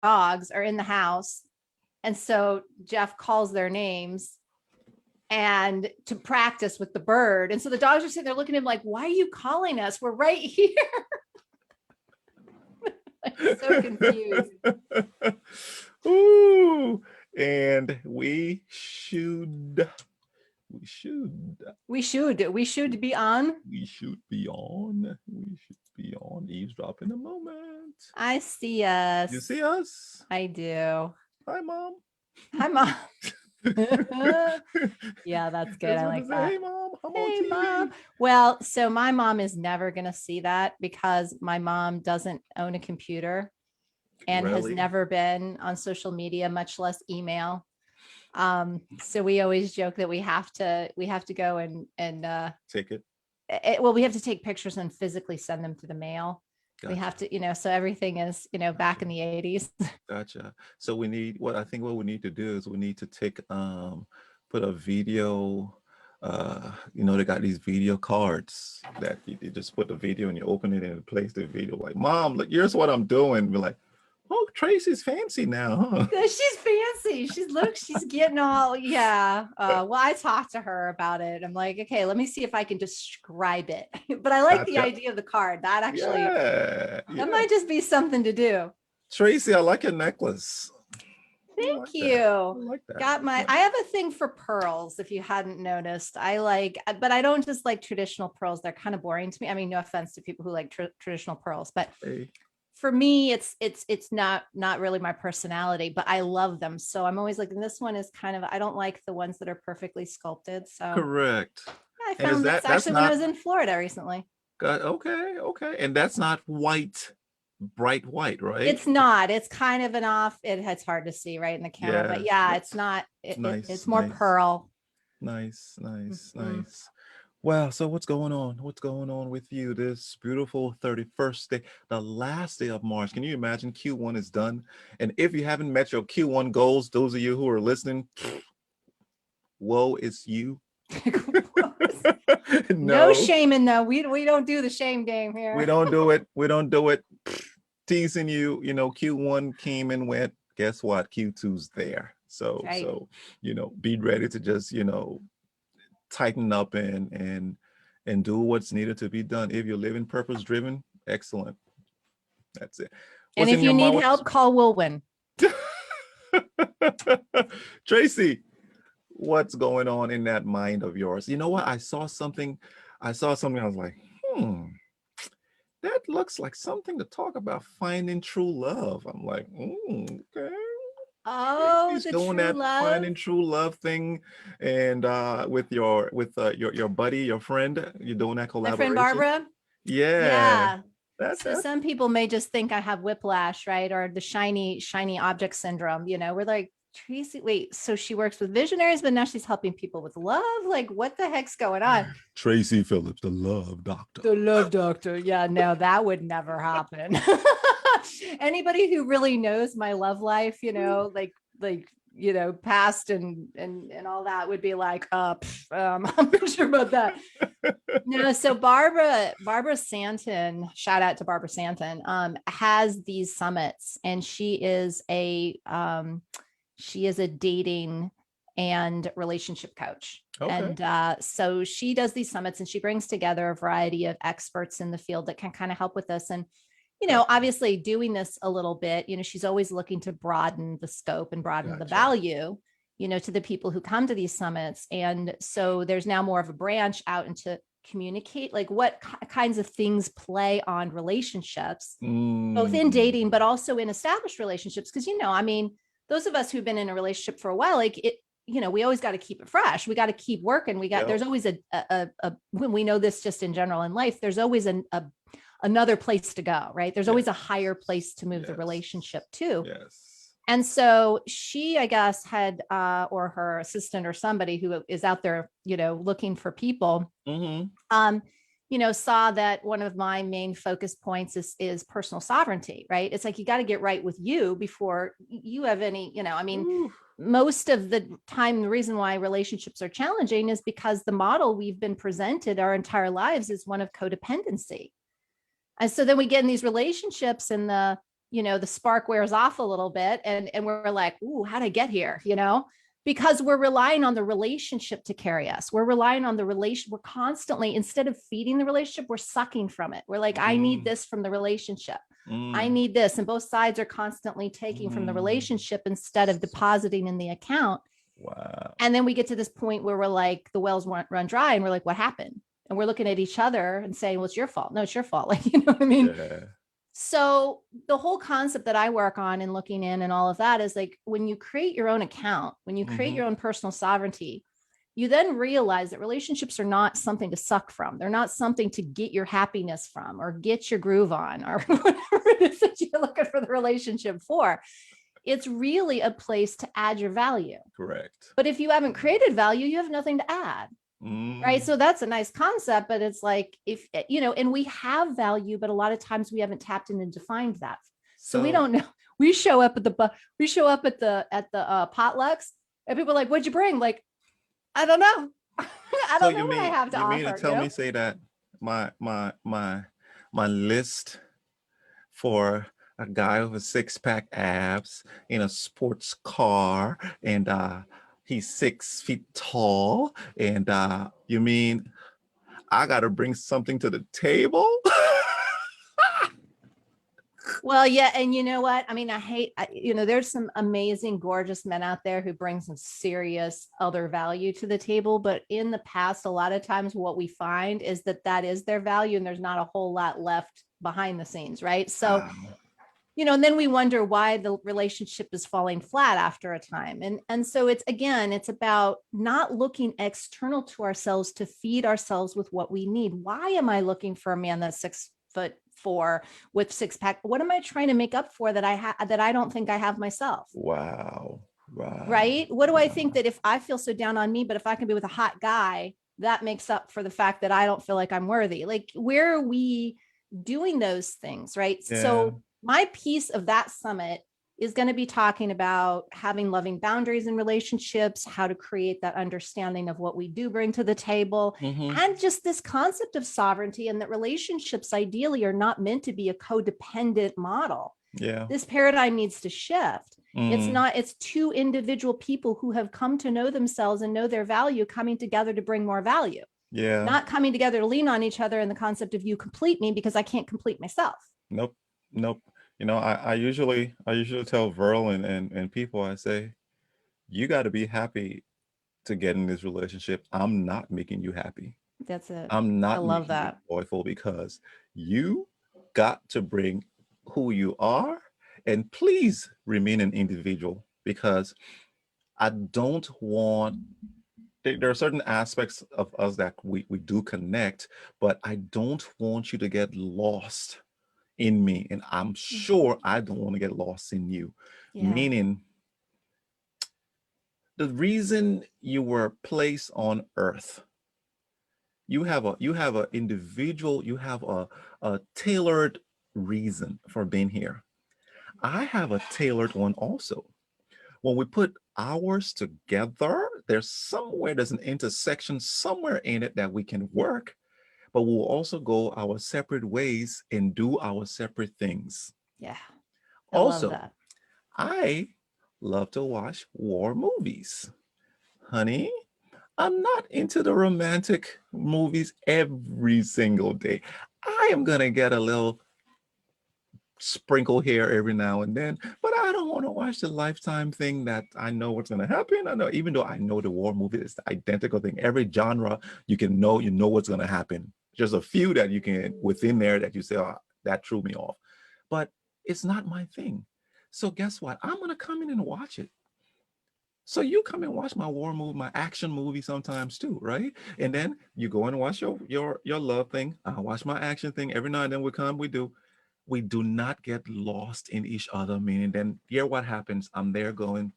dogs are in the house. And so Jeff calls their names and to practice with the bird. And so the dogs are sitting there looking at him like, why are you calling us? We're right here. So confused. Ooh, and we should be on. We should be on Eavesdrop in a moment. I see us. You see us? I do. Hi, Mom. Hi, Mom. Yeah, that's good. I like that. Hey, Mom. I'm Hey, on TV. Mom. Well, so my mom is never going to see that because my mom doesn't own a computer and has never been on social media, much less email. So we always joke that we have to go and take it. Well, we have to take pictures and physically send them to the mail. Gotcha. We have to, so everything is, back in the 80s. Gotcha. So we need, what we need to do is we need to take, put a video, they got these video cards that you just put the video and you open it and it plays the video like, Mom, look, here's what I'm doing. We're like, oh, Traci's fancy now, huh? She's fancy. She's getting all, yeah. Well, I talked to her about it. I'm like, okay, let me see if I can describe it. But I like the idea of the card. That actually, that might just be something to do. Traci, I like your necklace. Thank you. I like that. I have a thing for pearls, if you hadn't noticed. But I don't just like traditional pearls. They're kind of boring to me. I mean, no offense to people who like traditional pearls, but for me, it's not really my personality, but I love them. So I'm always like, and this one is kind of, I don't like the ones that are perfectly sculpted. So correct. I found that's actually when I was in Florida recently. Okay. And that's not white, bright white, right? It's not. It's kind of an off. It's hard to see right in the camera, but yeah, it's not. It's more pearl. Nice. Wow. So what's going on? What's going on with you this beautiful 31st day, the last day of March? Can you imagine Q1 is done? And if you haven't met your Q1 goals, those of you who are listening, woe is you. No shaming though. We don't do the shame game here. We don't do it. Teasing you, Q1 came and went. Guess what? Q2's there. So, right. Be ready to just, tighten up and do what's needed to be done. If you're living purpose driven, excellent. That's it. And if you need help, call Wulwyn. Traci, what's going on in that mind of yours? You know what? I saw something. I was like, that looks like something to talk about, finding true love. I'm like, okay. Oh, he's doing that finding true love thing, and with your buddy, your friend, you're doing that collaboration. My friend Barbara. Yeah. So some people may just think I have whiplash, right, or the shiny object syndrome. We're like, Traci, wait, so she works with visionaries, but now she's helping people with love? Like, what the heck's going on? Traci Phillips, the love doctor. The love doctor. Yeah, no, that would never happen. Anybody who really knows my love life, past and all that would be like, I'm not sure about that. No, so Barbara Santon, shout out to Barbara Santon, has these summits, and she is a dating and relationship coach. Okay. And so she does these summits and she brings together a variety of experts in the field that can kind of help with this. And, obviously doing this a little bit, she's always looking to broaden the scope and broaden the value, to the people who come to these summits. And so there's now more of a branch out into communicate, like what kinds of things play on relationships, both in dating, but also in established relationships. Because, those of us who've been in a relationship for a while, like it, we always got to keep it fresh. We got to keep working. There's always when we know this just in general in life, there's always another place to go, right? There's always a higher place to move the relationship to. Yes. And so she, I guess, had, or her assistant or somebody who is out there, looking for people, saw that one of my main focus points is personal sovereignty, right? It's like, you got to get right with you before you have any, most of the time, the reason why relationships are challenging is because the model we've been presented our entire lives is one of codependency. And so then we get in these relationships and the the spark wears off a little bit, and we're like, ooh, how'd I get here? Because we're relying on the relationship to carry us. We're relying on the relation. We're constantly, instead of feeding the relationship, we're sucking from it. We're like, I need this from the relationship. I need this. And both sides are constantly taking from the relationship instead of depositing in the account. Wow. And then we get to this point where we're like, the wells won't run dry. And we're like, what happened? And we're looking at each other and saying, well, it's your fault. No, it's your fault. Like, you know what I mean? Yeah. So the whole concept that I work on and looking in and all of that is like, when you create your own account, when you create your own personal sovereignty, you then realize that relationships are not something to suck from. They're not something to get your happiness from or get your groove on or whatever it is that you're looking for the relationship for. It's really a place to add your value. Correct. But if you haven't created value, you have nothing to add. Right. So that's a nice concept, but it's like, if, and we have value, but a lot of times we haven't tapped in and defined that. So we don't know. We show up at the potlucks and people are like, what'd you bring? Like, I don't know. I don't know what I have to offer. You mean to tell me, say that my list for a guy with a 6-pack abs in a sports car and he's 6 feet tall, and you mean I gotta bring something to the table? Well, yeah. And you know what? I mean, there's some amazing, gorgeous men out there who bring some serious other value to the table. But in the past, a lot of times what we find is that is their value and there's not a whole lot left behind the scenes. Right. So, and then we wonder why the relationship is falling flat after a time. And so it's about not looking external to ourselves to feed ourselves with what we need. Why am I looking for a man that's 6'4" with 6-pack? What am I trying to make up for that I don't think I have myself? Wow. Right. What do I think that if I feel so down on me, but if I can be with a hot guy, that makes up for the fact that I don't feel like I'm worthy? Like, where are we doing those things? Right. Yeah. So my piece of that summit is going to be talking about having loving boundaries in relationships, how to create that understanding of what we do bring to the table, and just this concept of sovereignty, and that relationships ideally are not meant to be a codependent model. Yeah. This paradigm needs to shift. It's two individual people who have come to know themselves and know their value coming together to bring more value. Yeah. Not coming together to lean on each other in the concept of you complete me because I can't complete myself. Nope. I usually tell Verl and people, I say, you got to be happy to get in this relationship. I'm not making you happy. That's it. I'm not. I love that. Joyful, because you got to bring who you are, and please remain an individual, because I don't want. There are certain aspects of us that we do connect, but I don't want you to get lost in me, and I'm sure I don't want to get lost in you. Yeah. Meaning, the reason you were placed on earth, you have a individual, you have a tailored reason for being here. I have a tailored one also. When we put ours together, there's an intersection somewhere in it that we can work, but we'll also go our separate ways and do our separate things. Yeah. Also, love that. I love to watch war movies. Honey, I'm not into the romantic movies every single day. I am going to get a little sprinkle here every now and then, but I don't want to watch the Lifetime thing that I know what's going to happen. I know, even though I know the war movie is the identical thing. Every genre you know what's going to happen. Just a few that you can within there that you say, oh, that threw me off. But it's not my thing. So guess what? I'm going to come in and watch it. So you come and watch my war movie, my action movie sometimes too, right? And then you go and watch your love thing. I watch my action thing. Every now and then we do not get lost in each other, meaning then here what happens, I'm there going,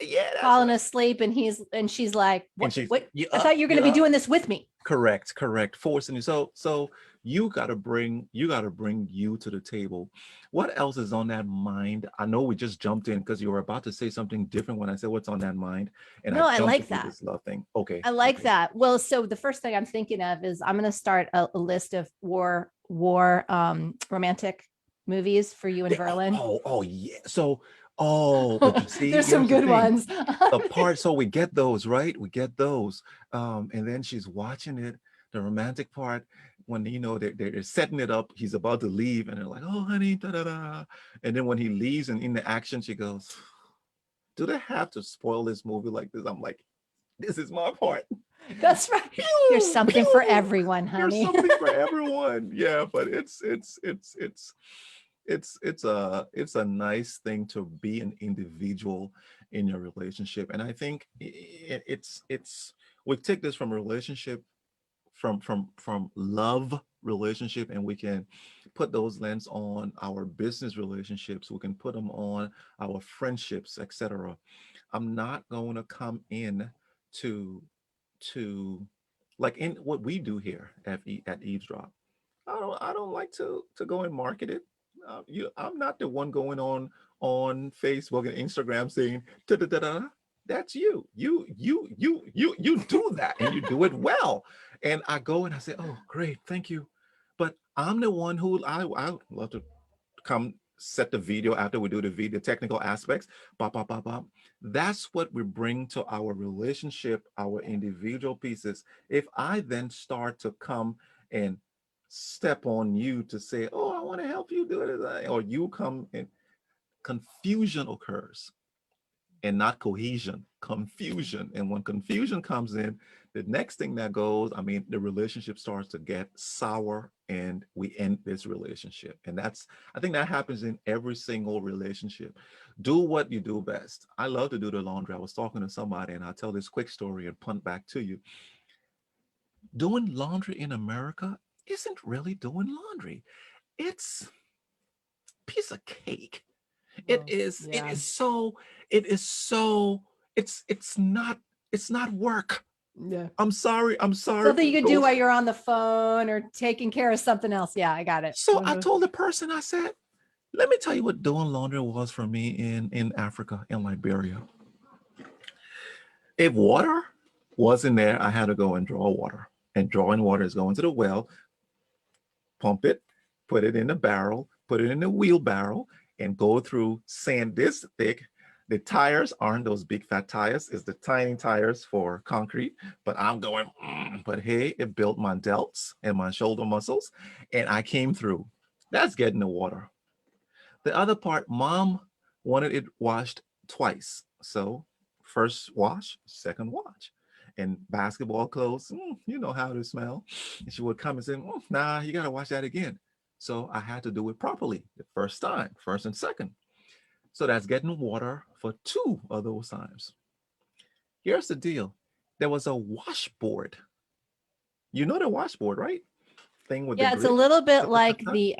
yeah, falling asleep, and she's like, what? I thought you were going to be doing this with me. Correct. Forcing you. So you got to bring you to the table. What else is on that mind? I know we just jumped in because you were about to say something different when I said what's on that mind. And no, I like that. This love thing. Okay. I like that. Well, so the first thing I'm thinking of is I'm going to start a list of war war romantic movies for you and Verlin? Oh yeah. So, but you see, There's some here's the good thing. ones. The part, so we get those, right? We get those. And then she's watching it, the romantic part, when you know they're setting it up, he's about to leave, and they're like, oh honey, da da da. And then when he leaves and in the action, she goes, do they have to spoil this movie like this? I'm like, this is my part. That's right. There's Pew, something for pew. everyone, There's honey. something for everyone. Yeah, but it's a nice thing to be an individual in your relationship. And I think it's we take this from relationship, from love relationship, and we can put those lens on our business relationships, we can put them on our friendships, etc. I'm not going to come in to to like in what we do here at Eavesdrop. I don't like to go and market it. I'm not the one going on Facebook and Instagram saying da da da da. That's you. You do that, and you do it well. And I go and I say, oh great, thank you. But I'm the one who I love to come set the video after we do the video technical aspects. Bop, bop, bop, bop. That's what we bring to our relationship, our individual pieces. If I then start to come and step on you to say, oh, I want to help you do it, or you come and confusion occurs and not cohesion, confusion. And when confusion comes in, the next thing that goes, I mean, the relationship starts to get sour and we end this relationship. And I think that happens in every single relationship. Do what you do best. I love to do the laundry. I was talking to somebody and I'll tell this quick story and punt back to you. Doing laundry in America isn't really doing laundry. It's a piece of cake. It is, Yeah. it is so, it's not work. Yeah. I'm sorry. Something you can do while you're on the phone or taking care of something else. Yeah, I got it. So I told the person, I said, let me tell you what doing laundry was for me in Africa, in Liberia. If water wasn't there, I had to go and draw water. And drawing water is going to the well, pump it, put it in a barrel, put it in a wheelbarrow, and go through sand this thick. The tires aren't those big fat tires, it's the tiny tires for concrete. But I'm going, but hey, it built my delts and my shoulder muscles, and I came through. That's getting the water. The other part, mom wanted it washed twice. So first wash, second wash. And basketball clothes, you know how they smell. And she would come and say, nah, you got to wash that again. So I had to do it properly the first time, first and second. So that's getting water for two of those times. Here's the deal. There was a washboard. You know the washboard, right? Thing with the Yeah, it's a grid. little bit like the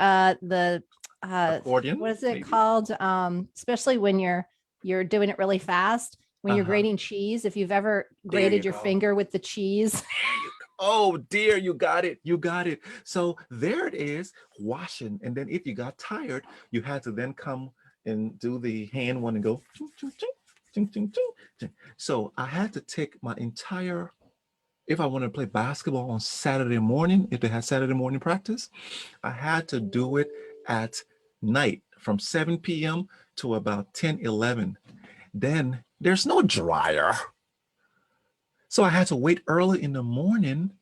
Accordion. what is it maybe? called? Especially when you're doing it really fast, when you're grating cheese. If you've ever grated your finger with the cheese. Oh dear, you got it. You got it. So there it is, washing. And then if you got tired, you had to then come and do the hand one and go. Ching, ching, ching, ching, ching, ching, ching. So I had to take my entire, if I wanted to play basketball on Saturday morning, if they had Saturday morning practice, I had to do it at night from 7 p.m. to about 10, 11. Then there's no dryer. So I had to wait early in the morning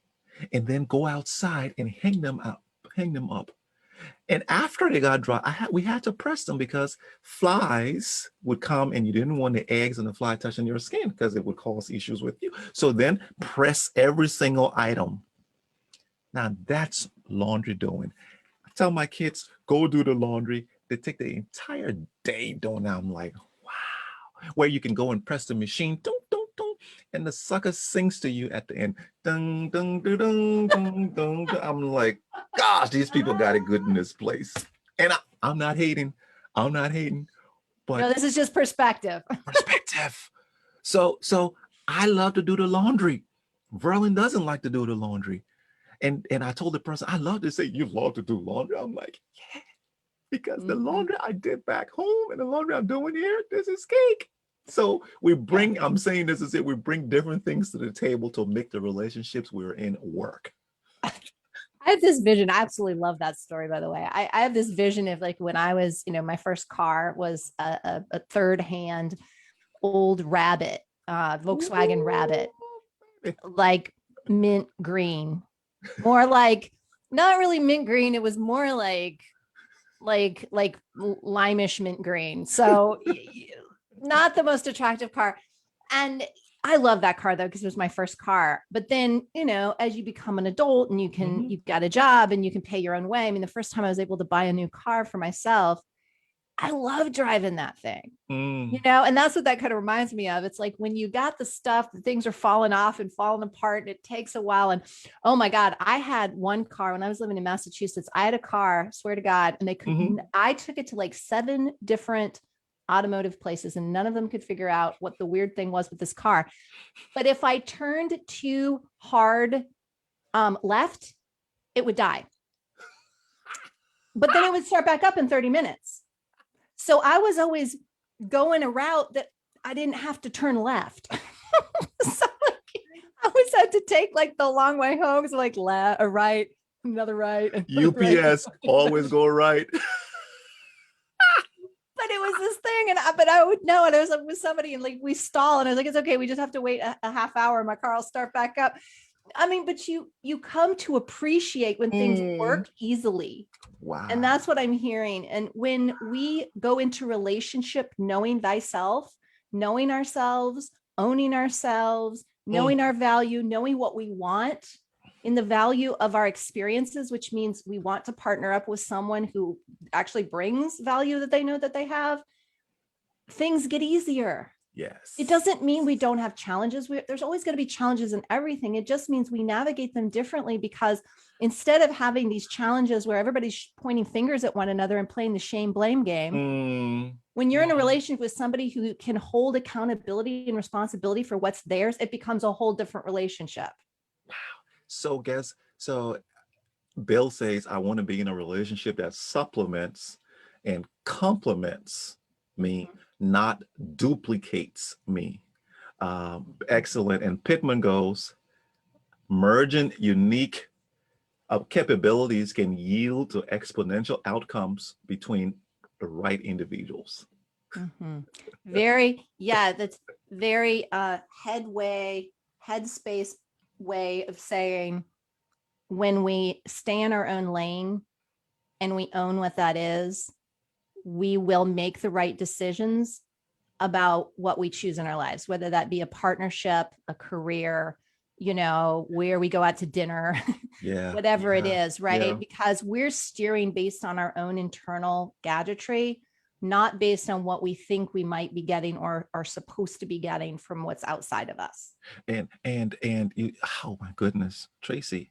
and then go outside and hang them up. And after they got dry, we had to press them because flies would come and you didn't want the eggs and the fly touching your skin because it would cause issues with you. So then press every single item. Now that's laundry doing. I tell my kids, go do the laundry. They take the entire day doing that. I'm like, wow. Where you can go and press the machine, dun, dun, dun, and the sucker sings to you at the end. Dun, dun, dun, dun, dun, dun, dun. I'm like, gosh, these people got it good in this place. And I'm not hating. I'm not hating. But no, this is just perspective. Perspective. So I love to do the laundry. Verlin doesn't like to do the laundry. And I told the person, I love to say, you love to do laundry. I'm like, yeah, because the laundry I did back home and the laundry I'm doing here, this is cake. So we bring, I'm saying this is it, we bring different things to the table to make the relationships we're in work. I have this vision. I absolutely love that story, by the way. I have this vision of like when I was, my first car was a third hand old Rabbit, Volkswagen Rabbit, like mint green, more like not really mint green. It was more like limeish mint green. So not the most attractive car. And I love that car though, because it was my first car. But then, as you become an adult and you've got a job and you can pay your own way. I mean, the first time I was able to buy a new car for myself, I love driving that thing. And that's what that kind of reminds me of. It's like when you got the stuff, the things are falling off and falling apart, and it takes a while. And oh my God, I had one car when I was living in Massachusetts. I had a car, swear to God, and they could, I took it to like 7 different automotive places, and none of them could figure out what the weird thing was with this car. But if I turned too hard left, it would die. But then it would start back up in 30 minutes. So I was always going a route that I didn't have to turn left. So I always had to take like the long way home. So like left or right, another right. UPS right. Always go right. But it was this thing, but I would know, and I was like with somebody, and like we stall, and I was like, it's okay, we just have to wait a half hour, and my car will start back up. I mean, but you come to appreciate when things work easily. Wow. And that's what I'm hearing. And when we go into relationship, knowing thyself, knowing ourselves, owning ourselves, knowing our value, knowing what we want in the value of our experiences, which means we want to partner up with someone who actually brings value that they know that they have, things get easier. Yes. It doesn't mean we don't have challenges. There's always going to be challenges in everything. It just means we navigate them differently, because instead of having these challenges where everybody's pointing fingers at one another and playing the shame blame game, when you're in a relationship with somebody who can hold accountability and responsibility for what's theirs, it becomes a whole different relationship. Wow. So Bill says, I want to be in a relationship that supplements and complements me, not duplicates me. Excellent. And Pittman goes, merging unique capabilities can yield to exponential outcomes between the right individuals. That's very headspace way of saying, when we stay in our own lane and we own what that is, we will make the right decisions about what we choose in our lives, whether that be a partnership, a career, where we go out to dinner, whatever it is, right? Yeah. Because we're steering based on our own internal gadgetry, not based on what we think we might be getting or are supposed to be getting from what's outside of us. And you, oh my goodness, Traci,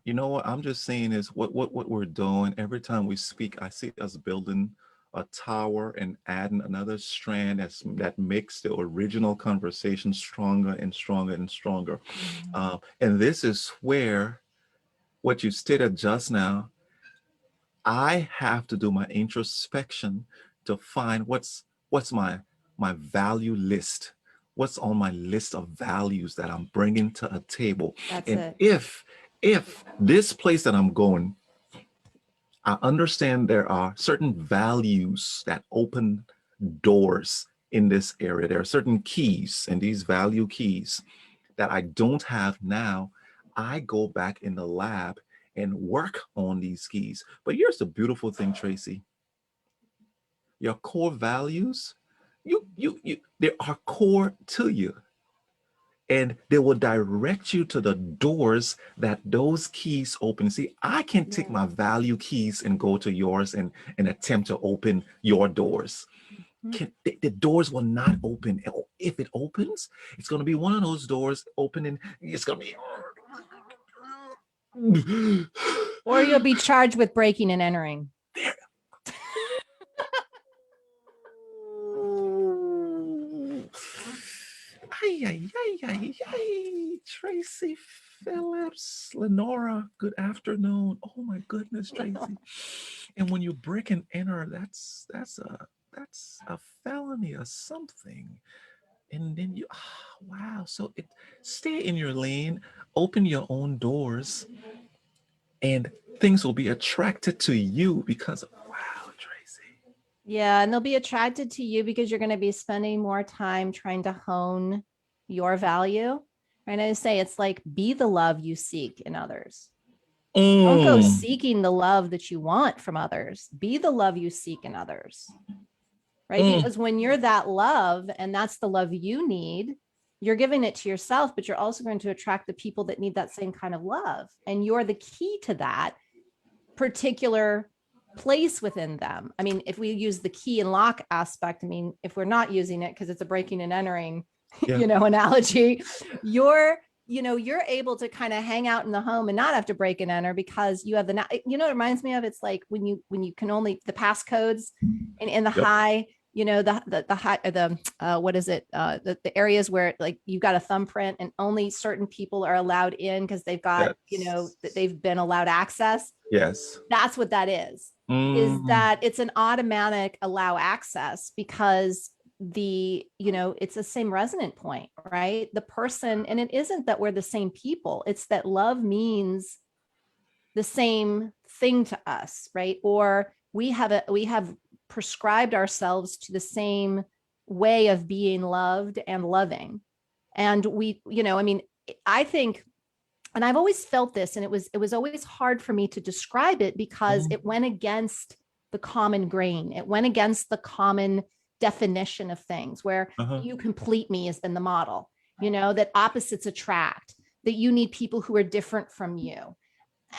you know what I'm just saying is what we're doing every time we speak. I see us building a tower and adding another strand that makes the original conversation stronger and stronger and stronger. And this is where what you stated just now, I have to do my introspection to find what's my value list, what's on my list of values that I'm bringing to a table. That's and it. If this place that I'm going, I understand there are certain values that open doors in this area. There are certain keys, and these value keys that I don't have now, I go back in the lab and work on these keys. But here's the beautiful thing, Traci. Your core values, they are core to you. And they will direct you to the doors that those keys open. See, I can take my value keys and go to yours and attempt to open your doors. The doors will not open. If it opens, it's going to be one of those doors opening. It's going to be... or you'll be charged with breaking and entering. There. Traci Phillips, Lenora, good afternoon. Oh my goodness, Traci. And when you break and enter, that's a felony or something. And then you, wow. So stay in your lane, open your own doors, and things will be attracted to you because of, wow, Traci. Yeah, and they'll be attracted to you because you're going to be spending more time trying to hone your value. And I say it's like be the love you seek in others. Don't go Mm. seeking the love that you want from others. Be the love you seek in others. Right? Mm. Because when you're that love and that's the love you need, you're giving it to yourself, but you're also going to attract the people that need that same kind of love. And you're the key to that particular place within them. I mean, if we use the key and lock aspect, I mean, if we're not using it because it's a breaking and entering, Yeah. Analogy, you're able to kind of hang out in the home and not have to break and enter because you have it reminds me of, it's like when you can only the passcodes in the Yep. high, the high, what is it? The areas where like you've got a thumbprint and only certain people are allowed in because they've got, they've been allowed access. Yes. That's what that is that it's an automatic allow access because it's the same resonant point, right? The person, and it isn't that we're the same people. It's that love means the same thing to us, right? Or we have prescribed ourselves to the same way of being loved and loving. And I think, and I've always felt this, and it was always hard for me to describe it because it went against the common grain. It went against the common definition of things where you complete me has been the model, that opposites attract, that you need people who are different from you.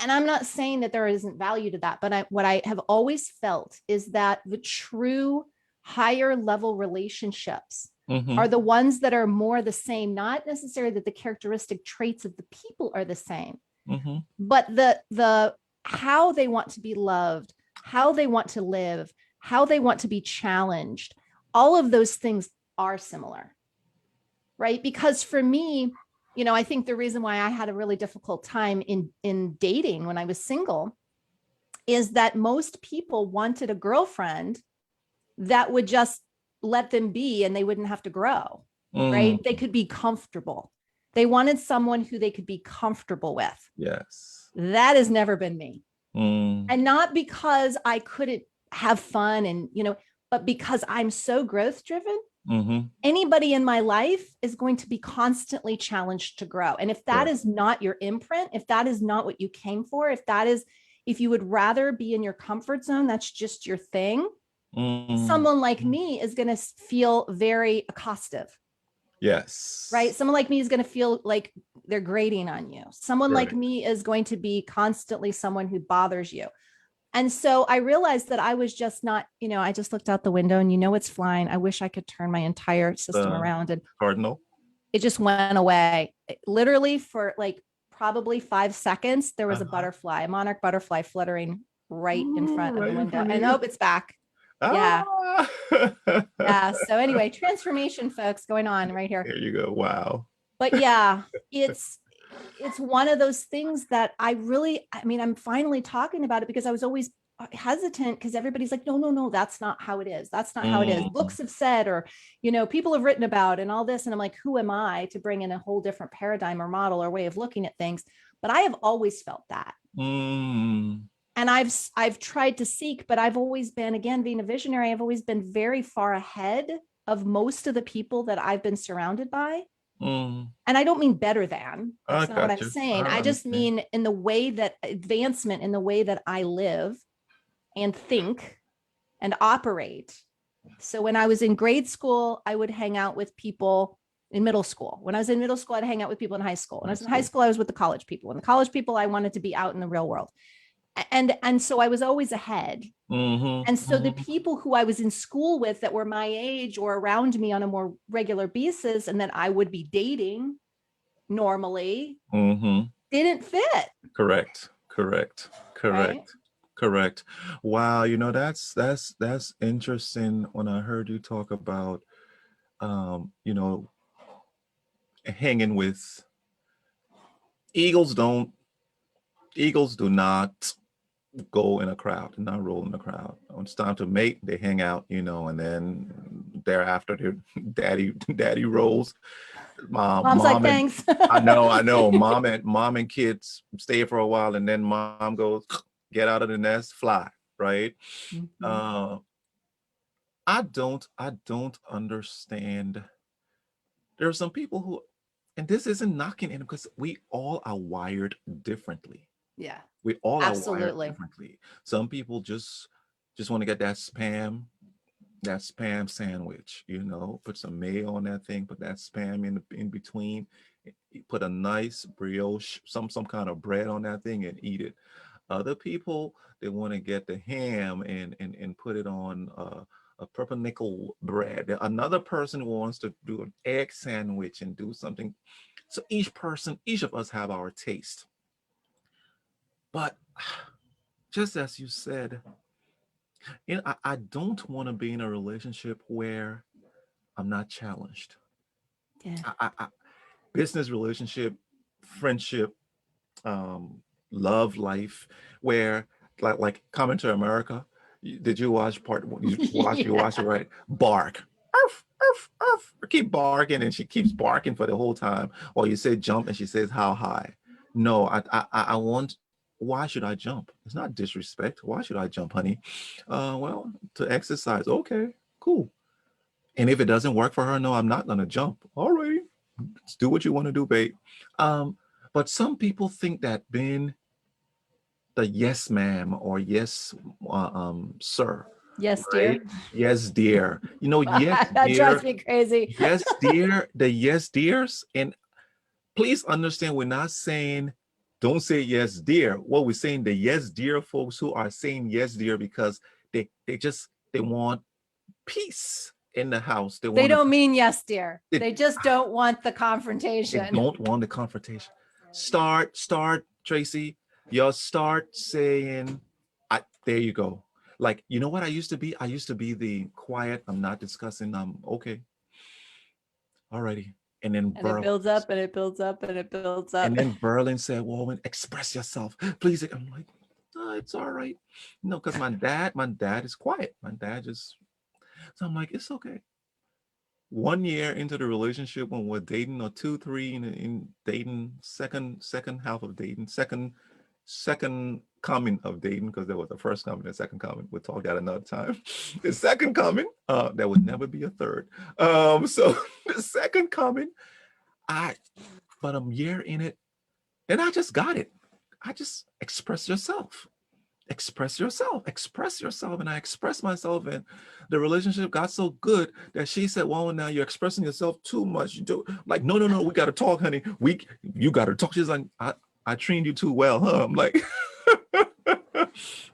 And I'm not saying that there isn't value to that, but what I have always felt is that the true higher level relationships are the ones that are more the same, not necessarily that the characteristic traits of the people are the same, but the how they want to be loved, how they want to live, how they want to be challenged. All of those things are similar, right? Because for me, I think the reason why I had a really difficult time in dating when I was single is that most people wanted a girlfriend that would just let them be and they wouldn't have to grow, right? They could be comfortable. They wanted someone who they could be comfortable with. Yes. That has never been me. And not because I couldn't have fun and, but because I'm so growth driven. Anybody in my life is going to be constantly challenged to grow. And if that is not your imprint, if that is not what you came for, if you would rather be in your comfort zone, that's just your thing. Someone like me is going to feel very accostive. Yes. Right. Someone like me is going to feel like they're grating on you. Someone like me is going to be constantly someone who bothers you. And so I realized that I was just not, I just looked out the window and it's flying. I wish I could turn my entire system around, and cardinal. It just went away. Literally for like probably 5 seconds, there was a butterfly, a monarch butterfly fluttering right in front of the window. And it's back. Yeah. Yeah. So anyway, transformation, folks, going on right here. There you go. Wow. But yeah, it's one of those things that I'm finally talking about it because I was always hesitant because everybody's like, no, that's not how it is. That's not how it is. Books have said, or, people have written about and all this. And I'm like, who am I to bring in a whole different paradigm or model or way of looking at things? But I have always felt that. And I've tried to seek, but I've always been, again, being a visionary, I've always been very far ahead of most of the people that I've been surrounded by. And I don't mean better than, that's not what I'm saying. I just mean in the way that advancement, in the way that I live and think and operate. So when I was in grade school, I would hang out with people in middle school. When I was in middle school, I'd hang out with people in high school. When I was in high school, I was with the college people. And the college people, I wanted to be out in the real world. And so I was always ahead. And so the people who I was in school with that were my age or around me on a more regular basis and that I would be dating normally didn't fit. Correct. Right? Correct. Wow, that's interesting when I heard you talk about hanging with eagles do not go in a crowd, not roll in a crowd. When it's time to mate, they hang out, and then thereafter, daddy roles. Mom's like, thanks. I know. Mom and kids stay for a while, and then mom goes, get out of the nest, fly, right? Mm-hmm. I don't understand. There are some people who, and this isn't knocking in, because we all are wired differently. Yeah. We all absolutely are wired differently. Some people just want to get that spam sandwich, put some mayo on that thing, put that spam in between, put a nice brioche, some kind of bread on that thing and eat it. Other people, they want to get the ham and put it on a pumpernickel bread. Another person wants to do an egg sandwich and do something. So each of us have our taste. But just as you said, I don't want to be in a relationship where I'm not challenged. Yeah. Business relationship, friendship, love life, where like Coming to America. Did you watch part one? You watch it, right? Bark. Arf, arf, arf. Keep barking, and she keeps barking for the whole time. Or you say jump, and she says how high. No, I want. Why should I jump? It's not disrespect. Why should I jump, honey? Well, to exercise. Okay, cool. And if it doesn't work for her, no, I'm not gonna jump. All right, let's do what you want to do, babe. But some people think that being the yes, ma'am, or yes, sir. Yes, Right? dear. Yes, dear. Yes, That dear. drives me crazy. Yes, dear. The yes, dears. And please understand, we're not saying don't say yes, dear. What we're saying, the yes, dear folks who are saying yes, dear, because they want peace in the house. They don't mean yes, dear. They just don't want the confrontation. They don't want the confrontation. Start, Traci. You'll start saying, there you go. Like, you know what I used to be? I used to be the quiet, I'm not discussing, okay. Alrighty. And then it builds up and it builds up and it builds up. And then Berlin said, Wulwyn, express yourself. Please. I'm like, oh, it's all right. No, because my dad is quiet. My dad just, so I'm like, it's okay. 1 year into the relationship, when we're dating, or 2, 3 in dating, second half of dating, second coming of dating, because there was the first coming and second coming. We'll talk that another time. The second coming, there would never be a third. So the second coming, but a year in it, then I just got it. I just express yourself. Express yourself. And I expressed myself, and the relationship got so good that she said, well, now you're expressing yourself too much. You do, like, no, we got to talk, honey. You got to talk. She's like, I trained you too well, huh? I'm like,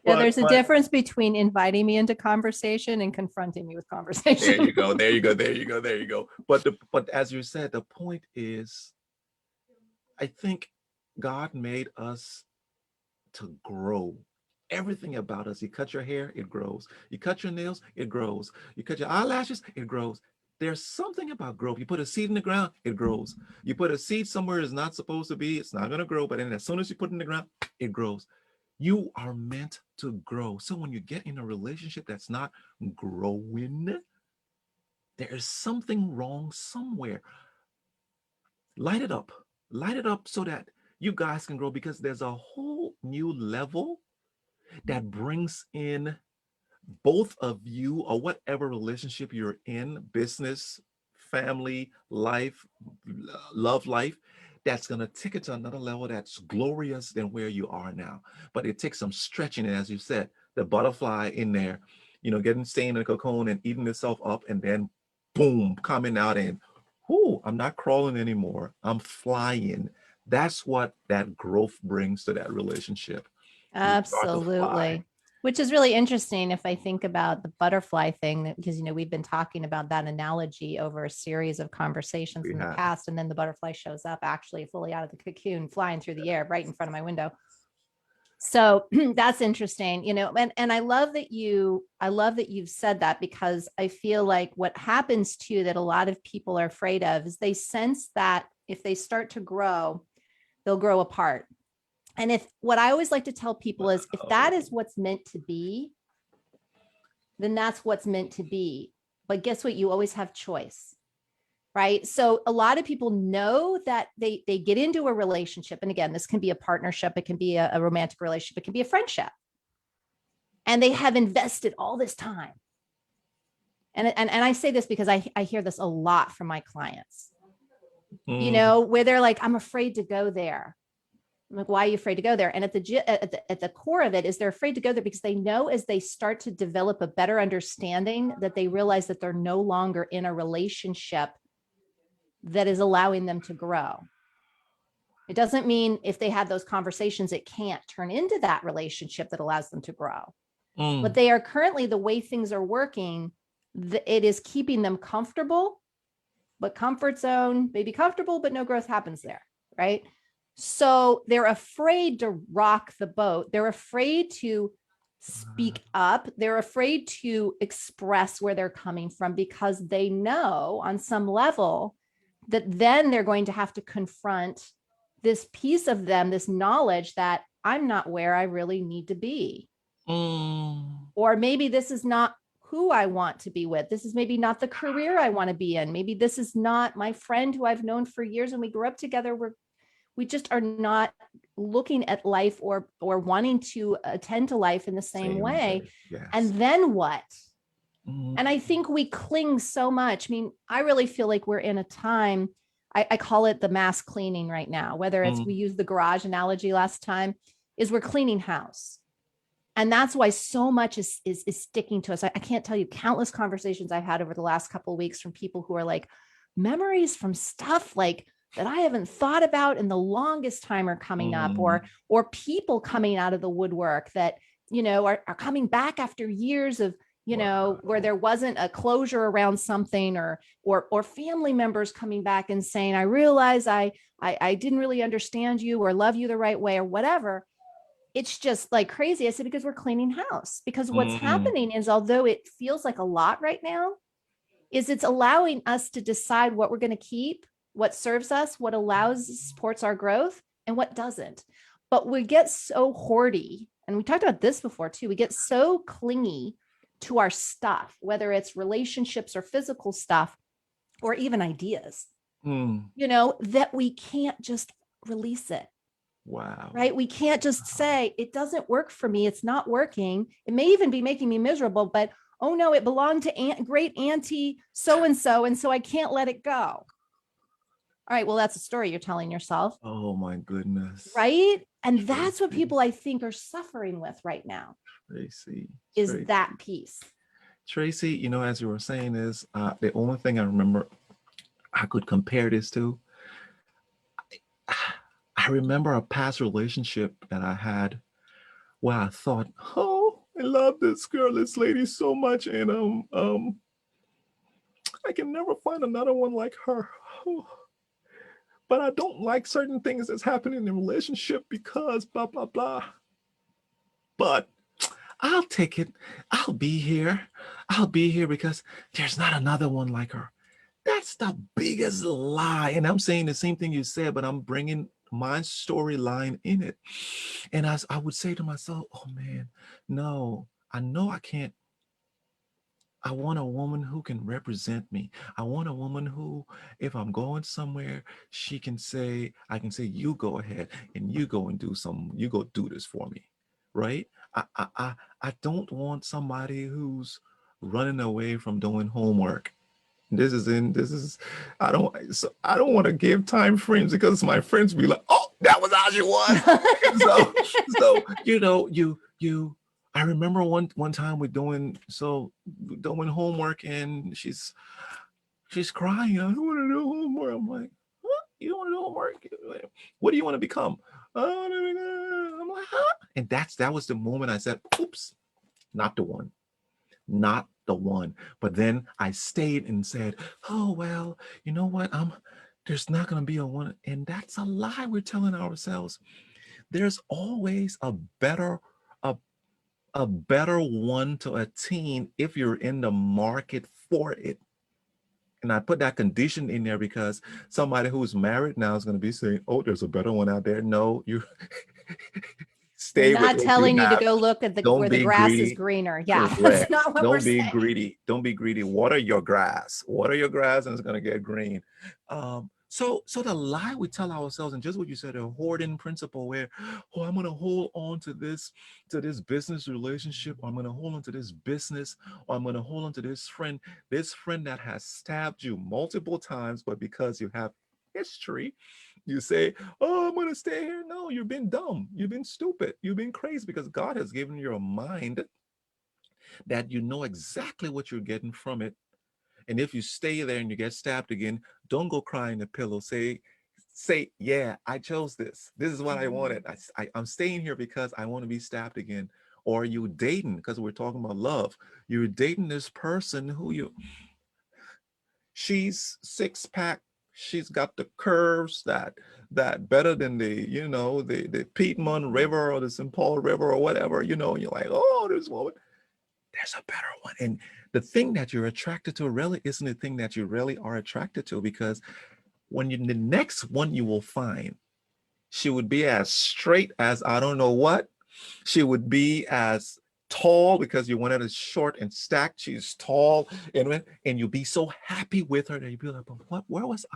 yeah, there's a difference between inviting me into conversation and confronting me with conversation. There you go. But as you said, the point is, I think God made us to grow. Everything about us. You cut your hair, it grows. You cut your nails, it grows. You cut your eyelashes, it grows. There's something about growth. You put a seed in the ground, it grows. You put a seed somewhere it's not supposed to be, it's not going to grow. But then as soon as you put it in the ground, it grows. You are meant to grow. So when you get in a relationship that's not growing, there is something wrong somewhere. Light it up. Light it up so that you guys can grow, because there's a whole new level that brings in both of you, or whatever relationship you're in, business, family, life, love life, that's going to take it to another level that's glorious than where you are now. But it takes some stretching, and as you said, the butterfly in there, getting staying in the cocoon and eating itself up, and then boom, coming out, and I'm not crawling anymore, I'm flying. That's what that growth brings to that relationship. Absolutely. Which is really interesting if I think about the butterfly thing, because, we've been talking about that analogy over a series of conversations in the past. And then the butterfly shows up actually fully out of the cocoon, flying through the air right in front of my window. So that's interesting, and I love that you've said that, because I feel like what happens too, that a lot of people are afraid of, is they sense that if they start to grow, they'll grow apart. And what I always like to tell people is, if that is what's meant to be, then that's what's meant to be. But guess what? You always have choice, right? So a lot of people know that they get into a relationship. And again, this can be a partnership. It can be a romantic relationship. It can be a friendship. And they have invested all this time. And I say this because I hear this a lot from my clients, you know, where they're like, I'm afraid to go there. I'm like, why are you afraid to go there? And at the core of it is they're afraid to go there because they know as they start to develop a better understanding that they realize that they're no longer in a relationship that is allowing them to grow. It doesn't mean if they have those conversations, it can't turn into that relationship that allows them to grow. But they are currently, the way things are working, it is keeping them comfortable, but comfort zone, maybe comfortable, but no growth happens there, right? So they're afraid to rock the boat. They're afraid to speak up. They're afraid to express where they're coming from because they know on some level that then they're going to have to confront this piece of them, this knowledge that I'm not where I really need to be. Or maybe this is not who I want to be with. This is maybe not the career I want to be in. Maybe this is not my friend who I've known for years and we grew up together. We just are not looking at life or wanting to attend to life in the same way. Yes. And then what? And I think we cling so much. I mean, I really feel like we're in a time, I call it the mass cleaning right now, whether it's, we used the garage analogy last time, is we're cleaning house. And that's why so much is sticking to us. I can't tell you countless conversations I've had over the last couple of weeks from people who are like, memories from stuff like that I haven't thought about in the longest time are coming up, or people coming out of the woodwork that, you know, are coming back after years of, you know, where there wasn't a closure around something, or family members coming back and saying, I realize I didn't really understand you or love you the right way or whatever. It's just like crazy. I said, because we're cleaning house, because what's happening is, although it feels like a lot right now, is it's allowing us to decide what we're going to keep, what serves us, what supports our growth, and what doesn't. But we get so hoardy, and we talked about this before too. We get so clingy to our stuff, whether it's relationships or physical stuff, or even ideas, you know, that we can't just release it. Wow. Right? We can't just say, it doesn't work for me. It's not working. It may even be making me miserable, but oh no, it belonged to great auntie so-and-so. And so I can't let it go. All right. Well, that's a story you're telling yourself. Oh my goodness. Right? And that's what people, I think, are suffering with right now. Traci. That piece. Traci, you know, as you were saying is, the only thing I remember I could compare this to, I remember a past relationship that I had where I thought, oh, I love this girl, this lady so much, and I can never find another one like her. Oh. But I don't like certain things that's happening in the relationship because blah blah blah. But I'll take it. I'll be here. I'll be here because there's not another one like her. That's the biggest lie. And I'm saying the same thing you said, but I'm bringing my storyline in it. And I would say to myself, oh man, no, I know I can't. I want a woman who can represent me. I want a woman who, if I'm going somewhere, she can say, I can say, you go ahead and you go and you go do this for me. Right? I don't want somebody who's running away from doing homework. I don't want to give time frames because my friends be like, oh, that was how she was. so you know, I remember one time we're doing homework and she's crying. I don't want to do homework. I'm like, what? You don't want to do homework? What do you want to become? I'm like, huh? And that was the moment I said, oops, not the one. Not the one. But then I stayed and said, oh, well, you know what? There's not going to be a one. And that's a lie we're telling ourselves. There's always a better one to attain if you're in the market for it. And I put that condition in there because somebody who's married now is going to be saying, oh, there's a better one out there. No, We're Stay with not what you telling you to have. go look at Don't where the be grass is greedy. greener. Yeah, that's Correct. not what we're Don't be saying. greedy. Don't be greedy. Water your grass. Water your grass, and it's gonna get green. So the lie we tell ourselves, and just what you said, a hoarding principle, where, oh, I'm gonna hold on to this business relationship, or I'm gonna hold on to this business, or I'm gonna hold on to this friend that has stabbed you multiple times, but because you have history, you say, oh, I'm gonna stay here. No, you've been dumb, you've been stupid, you've been crazy, because God has given you a mind that you know exactly what you're getting from it. And if you stay there and you get stabbed again, don't go cry in the pillow. Say, yeah, I chose this. This is what I wanted. I'm staying here because I want to be stabbed again. Or you dating, because we're talking about love. You're dating this person she's six pack. She's got the curves that better than the Piedmont River or the St. Paul River or whatever, and you're like, oh, this woman, there's a better one. And the thing that you're attracted to really isn't the thing that you really are attracted to, because the next one you will find, she would be as straight as I don't know what. She would be as tall, because you wanted a short and stacked. She's tall, and you'll be so happy with her that you'll be like, but what was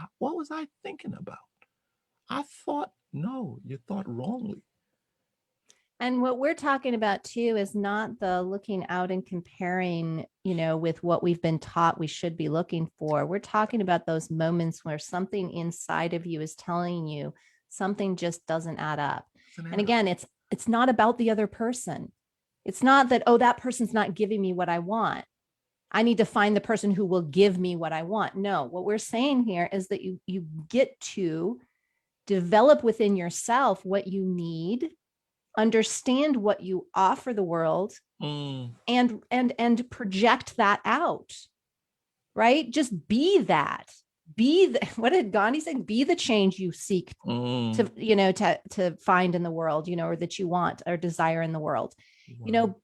I thinking about? I thought, no, you thought wrongly. And what we're talking about too is not the looking out and comparing, with what we've been taught we should be looking for. We're talking about those moments where something inside of you is telling you something just doesn't add up. And again, it's not about the other person. It's not that, oh, that person's not giving me what I want, I need to find the person who will give me what I want. No, what we're saying here is that you get to develop within yourself what you need, understand what you offer the world, and project that out, right? Just be that. What did Gandhi say? Be the change you seek to find in the world, or that you want or desire in the world.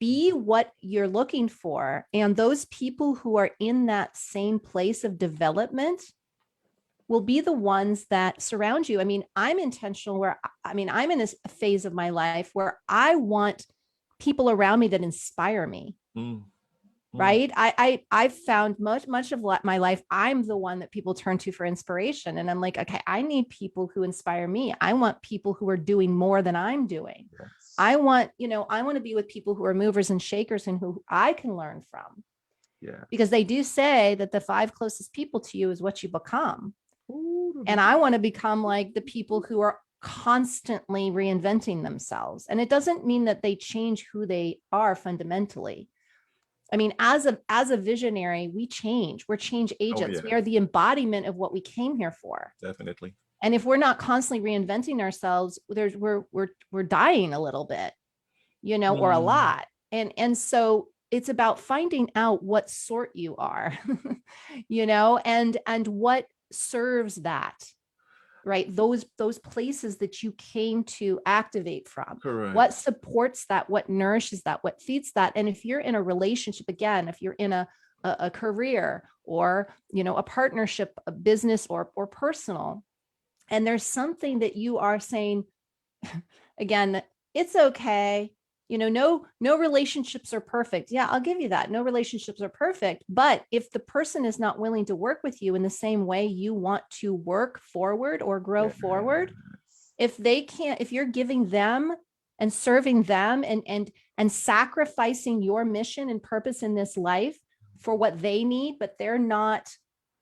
Be what you're looking for. And those people who are in that same place of development will be the ones that surround you. I mean, I'm intentional I'm in a phase of my life where I want people around me that inspire me. Right. I've found much of my life, I'm the one that people turn to for inspiration. And I'm like, okay, I need people who inspire me. I want people who are doing more than I'm doing. Yes. I want to be with people who are movers and shakers and who I can learn from. Yeah. Because they do say that the 5 closest people to you is what you become. Ooh. And I want to become like the people who are constantly reinventing themselves. And it doesn't mean that they change who they are fundamentally. I mean, as a visionary, we change. We're change agents. Oh, yeah. We are the embodiment of what we came here for. Definitely. And if we're not constantly reinventing ourselves, we're dying a little bit, or a lot. And so it's about finding out what sort you are, and what serves that. Right. Those places that you came to activate from. Correct. What supports that, what nourishes that, what feeds that. And if you're in a relationship, again, if you're in a career or, a partnership, a business or personal, and there's something that you are saying, again, it's okay. No relationships are perfect. Yeah, I'll give you that. No relationships are perfect. But if the person is not willing to work with you in the same way you want to work forward or grow forward, if you're giving them and serving them and sacrificing your mission and purpose in this life for what they need, but they're not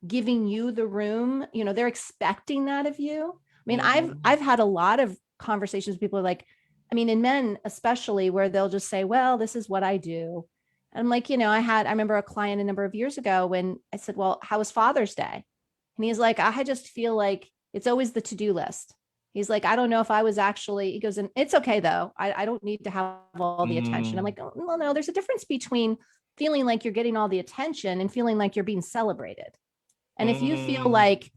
giving you the room, they're expecting that of you. I mean, I've had a lot of conversations with people like, in men especially, where they'll just say, well, this is what I do. And I'm like, I remember a client a number of years ago when I said, well, how was Father's Day? And he's like, I just feel like it's always the to-do list. He's like, I don't know if I was actually, he goes, and it's okay though. I don't need to have all the attention. I'm like, oh, well, no, there's a difference between feeling like you're getting all the attention and feeling like you're being celebrated. And if you feel like,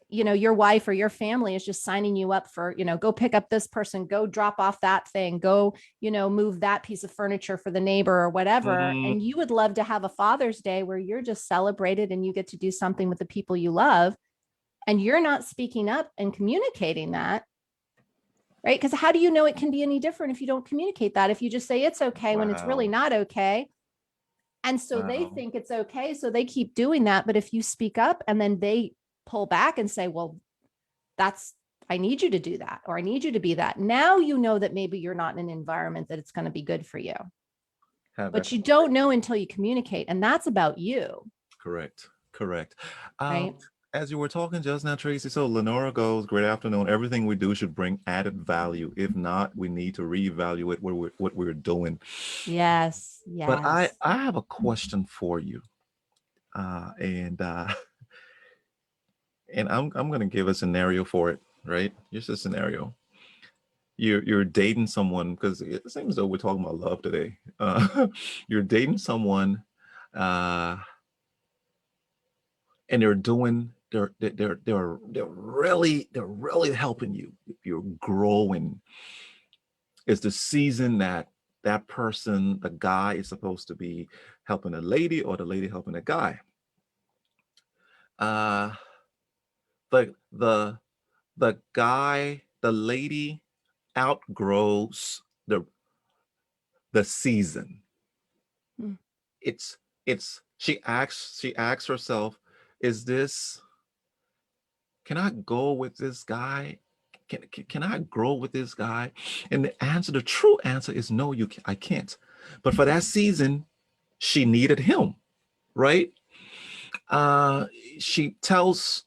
your wife or your family is just signing you up for, go pick up this person, go drop off that thing, go, move that piece of furniture for the neighbor or whatever. And you would love to have a Father's Day where you're just celebrated and you get to do something with the people you love, and you're not speaking up and communicating that. right? Because how do you know it can be any different if you don't communicate that? If you just say it's okay when it's really not okay. And so they think it's okay. So they keep doing that. But if you speak up and then they pull back and say, well, I need you to do that, or I need you to be that. Now you know that maybe you're not in an environment that it's going to be good for you. But you don't know until you communicate. And that's about you. Correct. Right. As you were talking just now, Tracy, so Lenora goes, great afternoon. Everything we do should bring added value. If not, we need to reevaluate what we're doing. Yes. But I Yes. have a question for you. And I'm going to give a scenario for it, right? Just a scenario. You're dating someone, because it seems as though we're talking about love today. You're dating someone, and they're really helping you. If you're growing, it's the season that person, the guy, is supposed to be helping a lady, or the lady helping a guy. But the guy, the lady outgrows the season. Mm. It's she asks herself, can I go with this guy? Can I grow with this guy? And the true answer is no, I can't. But for that season, she needed him, right? She tells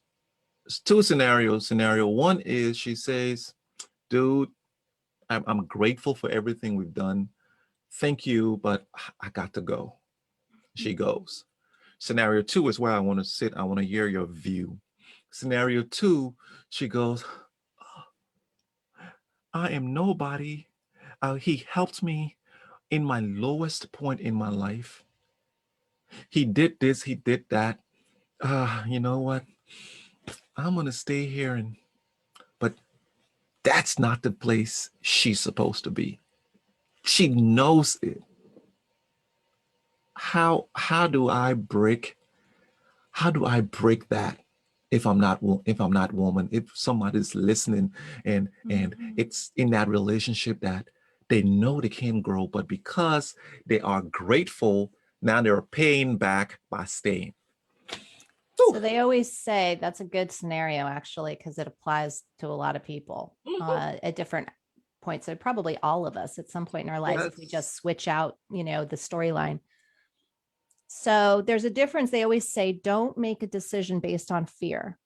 two scenarios. Scenario one is she says, dude, I'm grateful for everything we've done. Thank you, but I got to go. She goes. Scenario two is where I want to sit. I want to hear your view. Scenario two, she goes, I am nobody. He helped me in my lowest point in my life. He did this, he did that. You know what? I'm going to stay here. But that's not the place she's supposed to be. She knows it. How do I break that? If I'm not woman, if somebody's listening and it's in that relationship that they know they can grow, but because they are grateful, now they're paying back by staying. So they always say that's a good scenario, actually, because it applies to a lot of people at different points. So probably all of us at some point in our lives, if we just switch out, the storyline. So there's a difference. They always say, don't make a decision based on fear.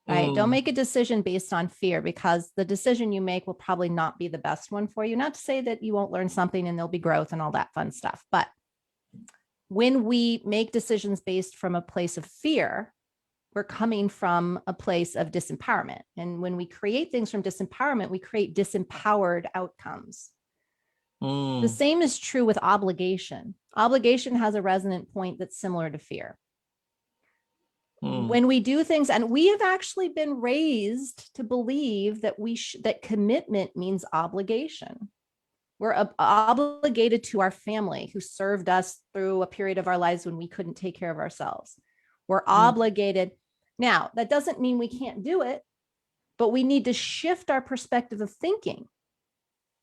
Right? Don't make a decision based on fear, because the decision you make will probably not be the best one for you. Not to say that you won't learn something and there'll be growth and all that fun stuff. But when we make decisions based from a place of fear, we're coming from a place of disempowerment. And when we create things from disempowerment, we create disempowered outcomes. The same is true with obligation. Obligation has a resonant point that's similar to fear. When we do things, and we have actually been raised to believe that that commitment means obligation. We're obligated to our family who served us through a period of our lives when we couldn't take care of ourselves. We're obligated. Now, that doesn't mean we can't do it, but we need to shift our perspective of thinking,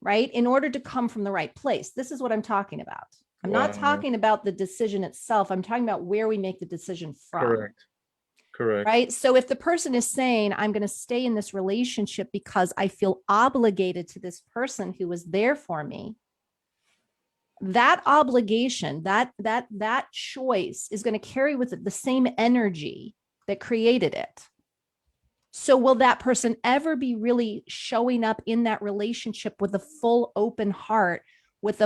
right? In order to come from the right place. This is what I'm talking about. I'm not talking about the decision itself. I'm talking about where we make the decision from. Correct. Right. So if the person is saying, I'm going to stay in this relationship because I feel obligated to this person who was there for me, that obligation, that choice is going to carry with it the same energy that created it. So will that person ever be really showing up in that relationship with a full open heart, with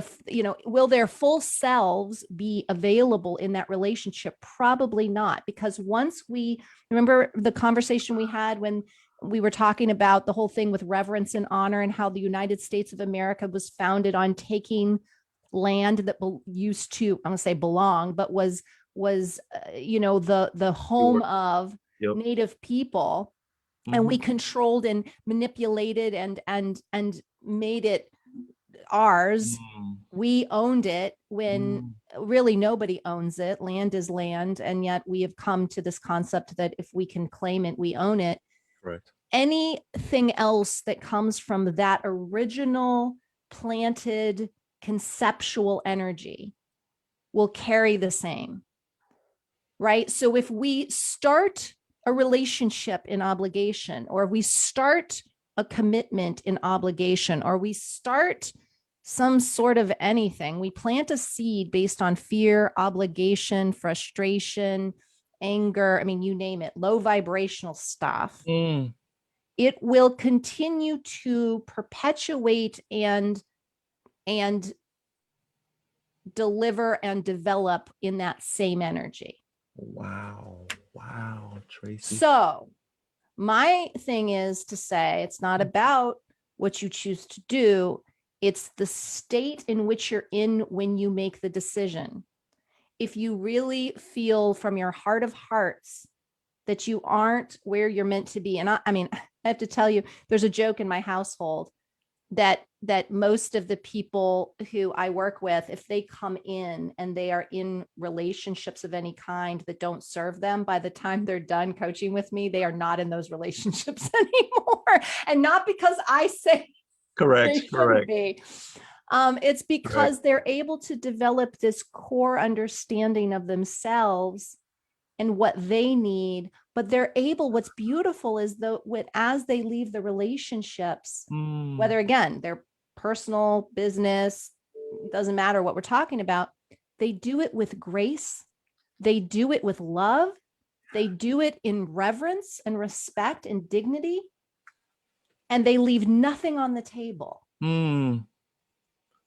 will their full selves be available in that relationship? Probably not, because once we remember the conversation we had when we were talking about the whole thing with reverence and honor, and how the United States of America was founded on taking land that used to, I'm going to say belong, but was the home of Native people. And we controlled and manipulated and made it ours. We owned it when really nobody owns it. Land is land. And yet we have come to this concept that if we can claim it, we own it. Correct. anything else that comes from that original planted conceptual energy will carry the same, right? So if we start a relationship in obligation, or we start a commitment in obligation, or we start some sort of anything, we plant a seed based on fear, obligation, frustration, anger, I mean, you name it, low vibrational stuff. It will continue to perpetuate and deliver and develop in that same energy. Wow. Wow, Traci. So my thing is to say, it's not about what you choose to do. It's the state in which you're in when you make the decision. If you really feel from your heart of hearts that you aren't where you're meant to be. And I mean, I have to tell you, there's a joke in my household that most of the people who I work with, if they come in and they are in relationships of any kind that don't serve them, by the time they're done coaching with me, they are not in those relationships anymore. And not because I say correct, they shouldn't be. It's because they're able to develop this core understanding of themselves and what they need, but they're able, what's beautiful is as they leave the relationships, whether again, they're personal, business, doesn't matter what we're talking about, they do it with grace. They do it with love. They do it in reverence and respect and dignity. And they leave nothing on the table.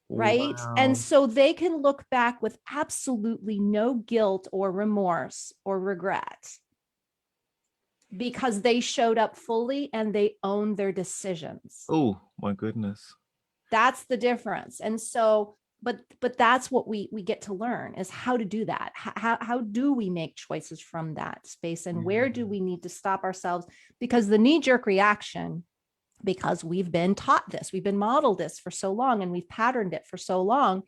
Right. Wow. And so they can look back with absolutely no guilt or remorse or regret because they showed up fully and they own their decisions. Oh, my goodness. That's the difference. And so, but that's what we get to learn, is how to do that. How do we make choices from that space, and where do we need to stop ourselves? Because the knee-jerk reaction, because we've been taught this, we've been modeled this for so long, and we've patterned it for so long,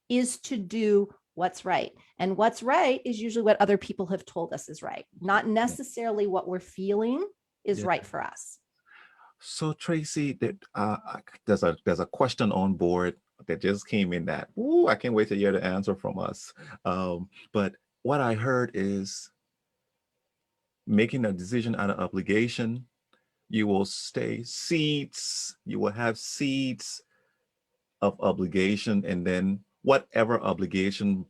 is to do what's right. And what's right is usually what other people have told us is right, not necessarily what we're feeling is right for us. So Traci, there's a question on board that just came in that, I can't wait to hear the answer from us. But what I heard is, making a decision out of obligation, you will you will have seeds of obligation, and then whatever obligation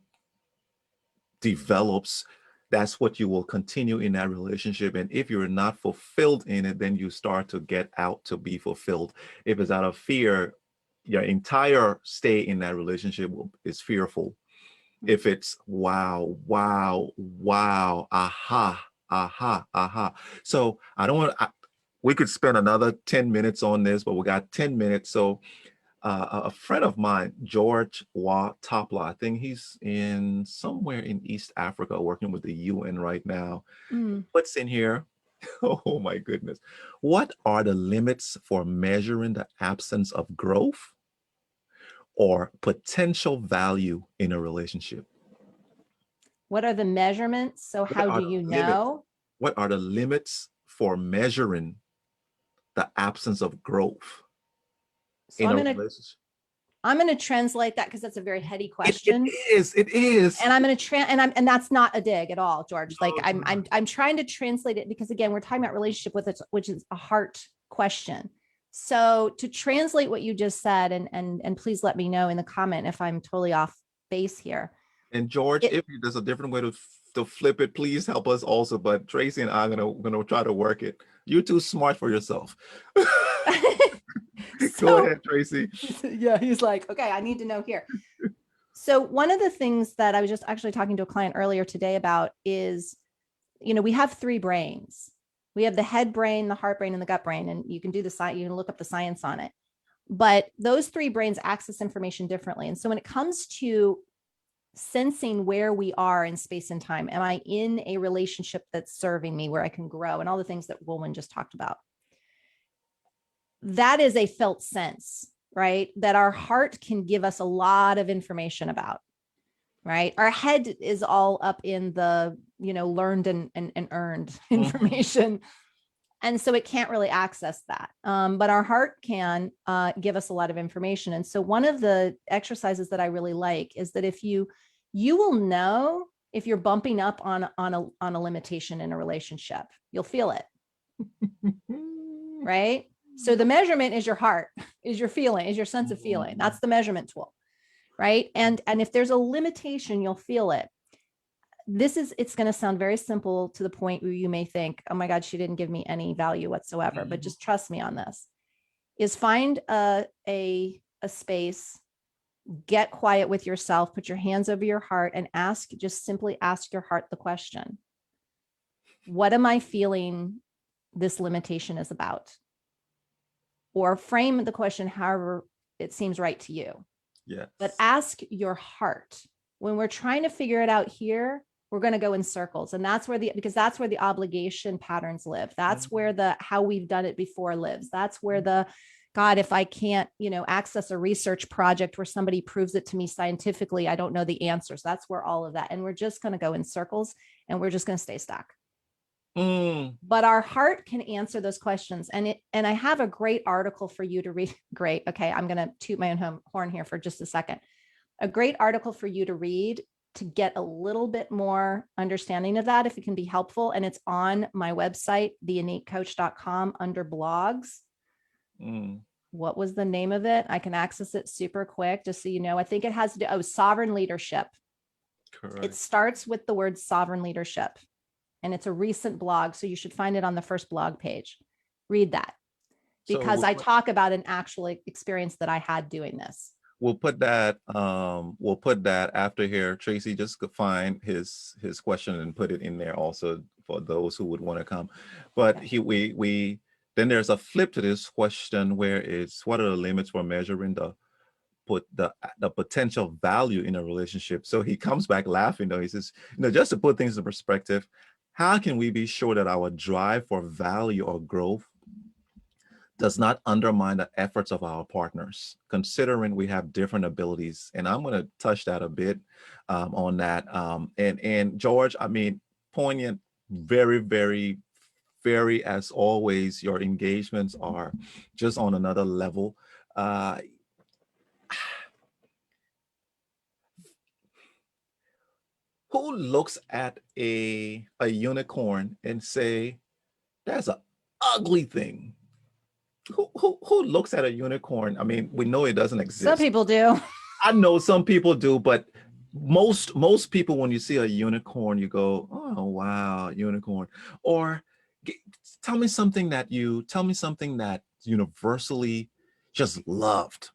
develops, that's what you will continue in that relationship. And if you're not fulfilled in it, then you start to get out to be fulfilled. If it's out of fear, your entire stay in that relationship is fearful. If it's wow, aha. So I don't want we could spend another 10 minutes on this, but we got 10 minutes. So a friend of mine, George Wa Topla, I think he's in somewhere in East Africa working with the UN right now. What's in here? Oh my goodness. What are the limits for measuring the absence of growth or potential value in a relationship? What are the measurements? So how do you know? What are the limits for measuring the absence of growth? So I'm going to translate that, because that's a very heady question. It is. And I'm going to and that's not a dig at all, George. Like I'm trying to translate it, because again, we're talking about relationship with it, which is a heart question. So to translate what you just said, and please let me know in the comment if I'm totally off base here. And George, if there's a different way to flip it, please help us also. But Traci and I'm gonna try to work it. You're too smart for yourself. Go ahead, Traci. Yeah, he's like, okay, I need to know here. So one of the things that I was just actually talking to a client earlier today about is, we have three brains. We have the head brain, the heart brain, and the gut brain. And you can do the science, you can look up the science on it. But those three brains access information differently. And so when it comes to sensing where we are in space and time, am I in a relationship that's serving me, where I can grow, and all the things that Wulwyn just talked about? That is a felt sense, right? That our heart can give us a lot of information about, right? Our head is all up in the, learned and earned information. And so it can't really access that. But our heart can give us a lot of information. And so one of the exercises that I really like is that if you will know if you're bumping up on a limitation in a relationship, you'll feel it. Right? So the measurement is your heart, is your feeling, is your sense of feeling. That's the measurement tool. Right? And if there's a limitation, you'll feel it. It's going to sound very simple to the point where you may think, oh my God, she didn't give me any value whatsoever, but just trust me on this, is find a space, get quiet with yourself, put your hands over your heart and just simply ask your heart the question. What am I feeling this limitation is about? Or frame the question however it seems right to you. Yeah. But ask your heart. When we're trying to figure it out here, we're going to go in circles. And that's where because that's where the obligation patterns live. That's where how we've done it before lives. That's where God, if I can't, access a research project where somebody proves it to me scientifically, I don't know the answers. That's where all of that. And we're just going to go in circles and we're just going to stay stuck. But our heart can answer those questions. And I have a great article for you to read. Great. Okay. I'm going to toot my own horn here for just a second. A great article for you to read to get a little bit more understanding of that, if it can be helpful. And it's on my website, theinnatelcoach.com, under blogs. What was the name of it? I can access it super quick, just so you know. I think it has to do, sovereign leadership. Correct. It starts with the word sovereign leadership. And it's a recent blog, so you should find it on the first blog page. Read that, because I talk about an actual experience that I had doing this. We'll put that after here. Traci, just find his question and put it in there also for those who would want to come. But okay. Then there's a flip to this question where it's, what are the limits for measuring the potential value in a relationship? So he comes back laughing though. He says, just to put things in perspective, how can we be sure that our drive for value or growth does not undermine the efforts of our partners, considering we have different abilities? And I'm going to touch that a bit on that. And George, I mean, poignant, very, very, very, as always, your engagements are just on another level. Who looks at a unicorn and say, that's an ugly thing? Who looks at a unicorn? I mean, we know it doesn't exist. Some people do. I know some people do, but most people, when you see a unicorn, you go, oh wow, unicorn. Or tell me something that universally just loved.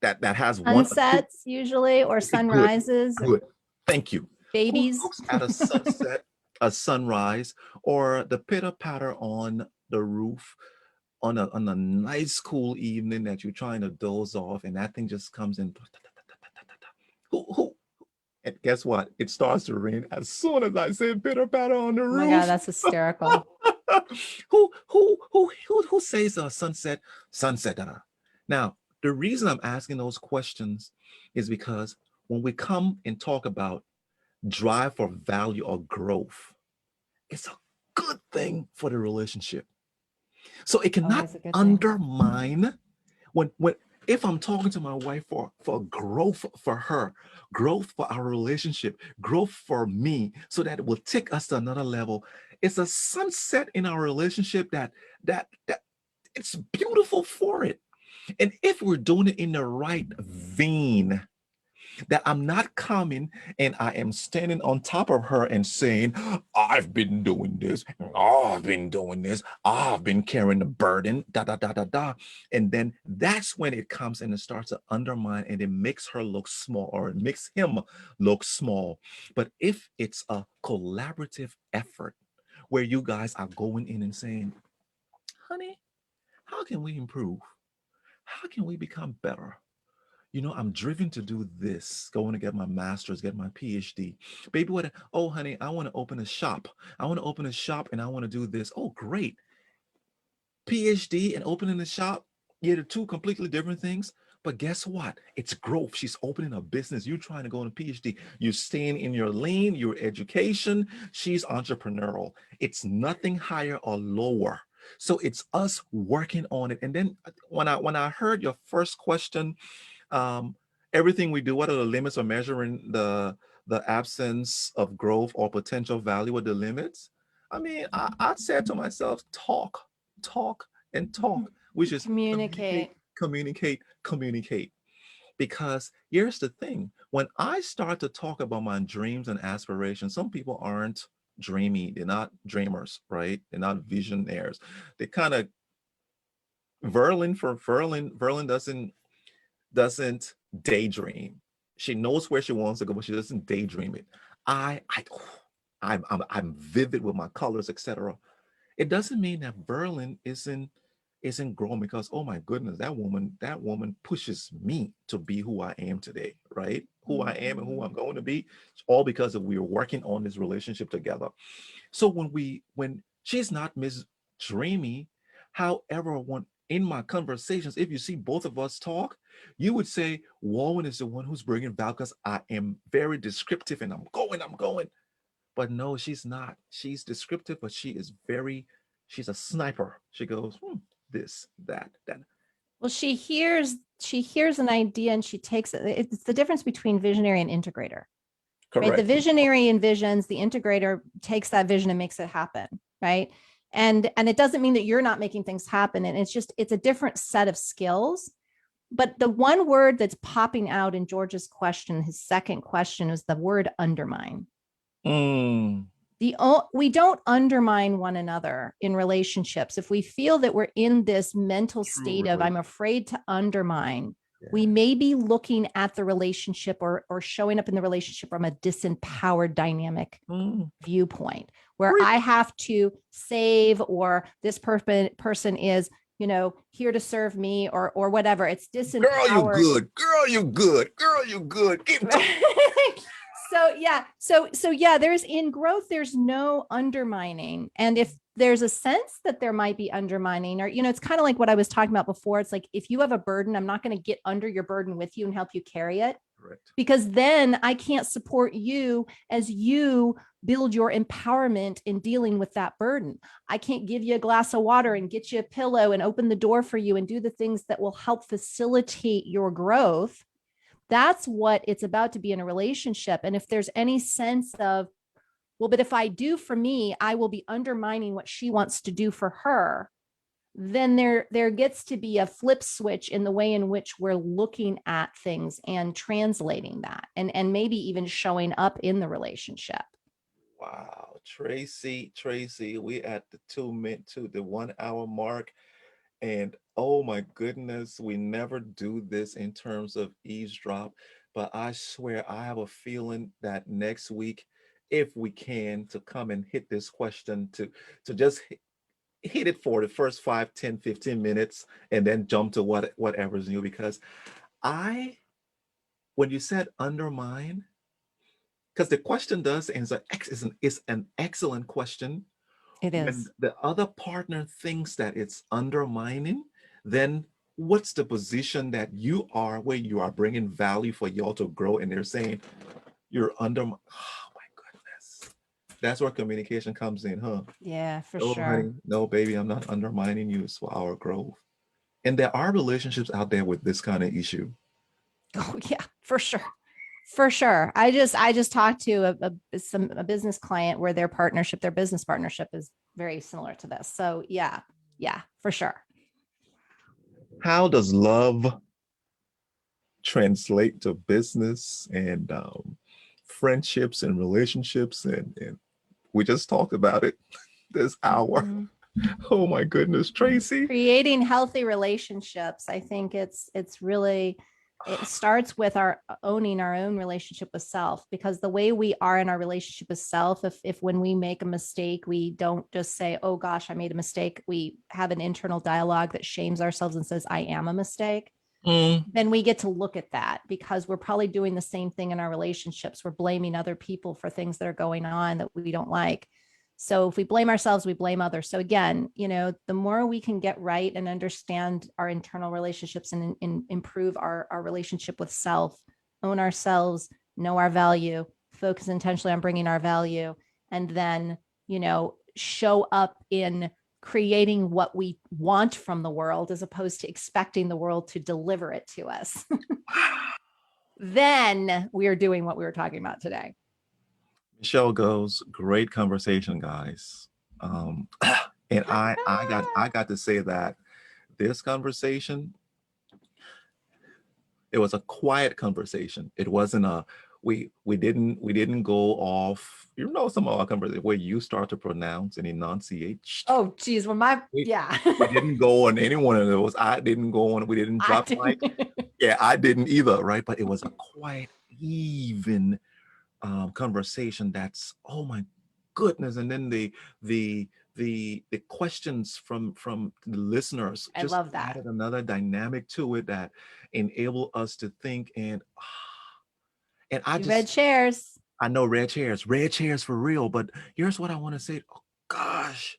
That has sunsets usually, or sunrises. Good. Thank you. Babies. Who looks at a sunset, a sunrise, or the pitter patter on the roof on a nice cool evening that you're trying to doze off, and that thing just comes in. Who? And guess what? It starts to rain as soon as I say pitter patter on the roof. Oh my God, that's hysterical. Who says sunset? Now, the reason I'm asking those questions is because when we come and talk about drive for value or growth, it's a good thing for the relationship. So it cannot undermine if I'm talking to my wife for growth for her, growth for our relationship, growth for me, so that it will take us to another level. It's a sunset in our relationship that it's beautiful for it. And if we're doing it in the right vein, that I'm not coming and I am standing on top of her and saying, I've been doing this, I've been doing this, I've been carrying the burden, And then that's when it comes and it starts to undermine, and it makes her look small, or it makes him look small. But if it's a collaborative effort where you guys are going in and saying, honey, how can we improve? How can we become better? I'm driven to do this, going to get my master's, get my PhD. Baby, oh, honey, I want to open a shop. I want to open a shop and I want to do this. Oh, great. PhD and opening a shop, yeah, they're two completely different things. But guess what? It's growth. She's opening a business. You're trying to go on a PhD. You're staying in your lane, your education. She's entrepreneurial. It's nothing higher or lower. So it's us working on it. And then when I heard your first question, um, everything we do, what are the limits of measuring the absence of growth or potential value? What the limits? I mean, I said to myself, talk, talk, and talk, which is communicate, Communicate. communicate, communicate. Because here's the thing, when I start to talk about my dreams and aspirations, some people aren't dreamy, they're not dreamers, right? They're not visionaries. They kind of Verlin doesn't daydream. She knows where she wants to go, but she doesn't daydream it. I I'm vivid with my colors, etc. It doesn't mean that Berlin isn't growing, because oh my goodness, that woman pushes me to be who I am today, right? Who I am and who I'm going to be, it's all because of we're working on this relationship together. So when she's not Miss Dreamy, however, when in my conversations, if you see both of us talk, you would say Warren is the one who's bringing value because I am very descriptive and I'm going. But no, she's not. She's descriptive, but she's a sniper. She goes, this, that. Well, she hears an idea and she takes it. It's the difference between visionary and integrator, right? The Correct. visionary envisions, the integrator takes that vision and makes it happen, right? And it doesn't mean that you're not making things happen. And it's a different set of skills. But the one word that's popping out in George's question, his second question, is the word undermine. Mm, We don't undermine one another in relationships. If we feel that we're in this mental state of, truly. I'm afraid to undermine, Yeah. we may be looking at the relationship or showing up in the relationship from a disempowered dynamic viewpoint, where I have to save, or this person is, here to serve me, or whatever. It's disempowered. Girl, you good. Girl, you good. Girl, you good. Keep talking. So yeah, there's in growth, there's no undermining. And if there's a sense that there might be undermining, or, it's kind of like what I was talking about before. It's like, if you have a burden, I'm not going to get under your burden with you and help you carry it. Correct. Because then I can't support you as you build your empowerment in dealing with that burden. I can't give you a glass of water and get you a pillow and open the door for you and do the things that will help facilitate your growth. That's what it's about to be in a relationship. And if there's any sense of, well, but if I do for me, I will be undermining what she wants to do for her, then there gets to be a flip switch in the way in which we're looking at things and translating that, and maybe even showing up in the relationship. Wow, Traci, we at the 2 minute to the 1 hour mark. And oh my goodness, we never do this in terms of eavesdrop, but I swear I have a feeling that next week, if we can, to come and hit this question, to just hit it for the first 5, 10, 15 minutes, and then jump to whatever's new. Because I, when you said undermine, because the question does, and is an excellent question. It When is. the other partner thinks that it's undermining, then what's the position that you are, where you are bringing value for y'all to grow, and they're saying you're under. Oh my goodness, that's where communication comes in, huh? Yeah, for Oh, sure. honey, no, baby, I'm not undermining you. It's for our growth. And there are relationships out there with this kind of issue. Oh yeah, for sure. For sure. I just talked to a business client where their business partnership is very similar to this. So yeah, for sure. How does love translate to business and friendships and relationships? And we just talked about it this hour. Mm-hmm. Oh my goodness, Traci. Creating healthy relationships. I think it starts with our owning our own relationship with self, because the way we are in our relationship with self, if when we make a mistake, we don't just say, oh gosh, I made a mistake. We have an internal dialogue that shames ourselves and says, I am a mistake. Then we get to look at that, because we're probably doing the same thing in our relationships. We're blaming other people for things that are going on that we don't like. So if we blame ourselves, we blame others. So again, the more we can get right and understand our internal relationships and improve our relationship with self, own ourselves, know our value, focus intentionally on bringing our value, and then, show up in creating what we want from the world as opposed to expecting the world to deliver it to us. Then we are doing what we were talking about today. Michelle goes, great conversation, guys. And I got to say that this conversation, it was a quiet conversation. It wasn't a we didn't go off. Some of our conversations where you start to pronounce and enunciate. Oh, geez. Well, we didn't go on any one of those. I didn't go on. We didn't drop mic. Yeah, I didn't either. Right, but it was a quiet, even conversation. That's, oh my goodness. And then the questions from the listeners just love that. added another dynamic to it that enable us to think. And I just red chairs. I know red chairs for real. But here's what I want to say. Oh gosh,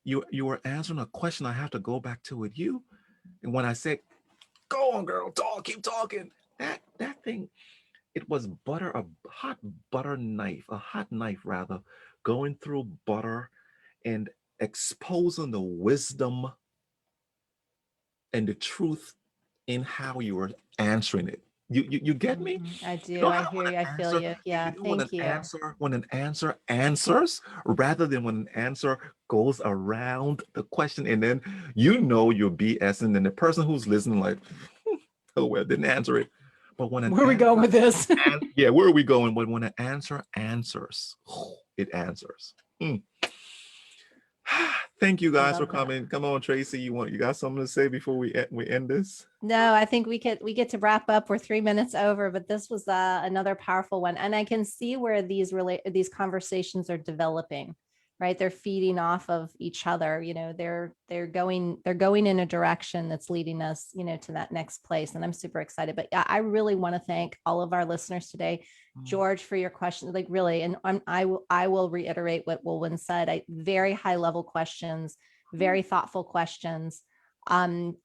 you were answering a question. I have to go back to it. And when I said, "Go on, girl, talk, keep talking," that thing. It was a hot knife rather, going through butter and exposing the wisdom and the truth in how you were answering it. You get me? I do. I hear you. I feel you. Yeah. Thank you. When an answer answers rather than when an answer goes around the question, and then you're BSing, and the person who's listening like, oh well, didn't answer it. But when where are we going with this? Where are we going? When an answer answers, it answers. Thank you guys for coming. Come on, Traci. You got something to say before we end this? No, I think we get to wrap up. We're 3 minutes over, but this was another powerful one, and I can see where these conversations are developing. Right, they're feeding off of each other. They're going in a direction that's leading us, to that next place. And I'm super excited. But yeah, I really want to thank all of our listeners today, George, for your questions. Like really, and I will reiterate what Wulwyn said. Very high level questions, very thoughtful questions. My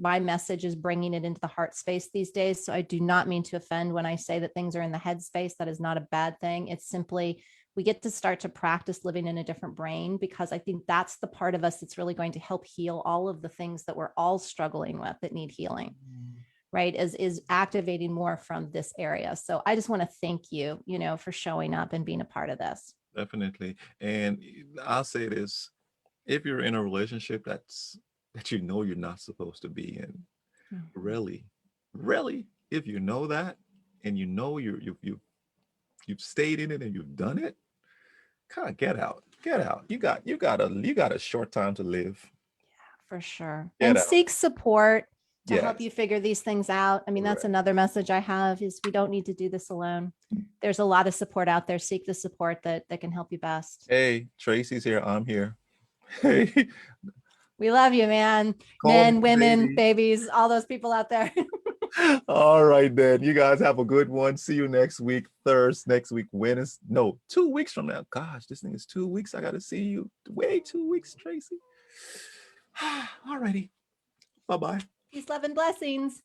message is bringing it into the heart space these days. So I do not mean to offend when I say that things are in the head space. That is not a bad thing. It's simply, we get to start to practice living in a different brain, because I think that's the part of us that's really going to help heal all of the things that we're all struggling with that need healing, right? Is activating more from this area. So I just want to thank you, for showing up and being a part of this. Definitely. And I'll say this, if you're in a relationship that you're not supposed to be in, really, if you know that, and you've stayed in it and you've done it, kind of get out. You got a short time to live. Yeah, for sure. And seek support to help you figure these things out. I mean, that's another message I have, is we don't need to do this alone. There's a lot of support out there. Seek the support that can help you best. Hey, Traci's here. I'm here. Hey. We love you, man. Men, women, babies, all those people out there. All right, then. You guys have a good one. See you next week, Thursday. Next week, Wednesday. No, 2 weeks from now. Gosh, this thing is 2 weeks. I got to see you. Wait, 2 weeks, Traci. All righty. Bye-bye. Peace, love, and blessings.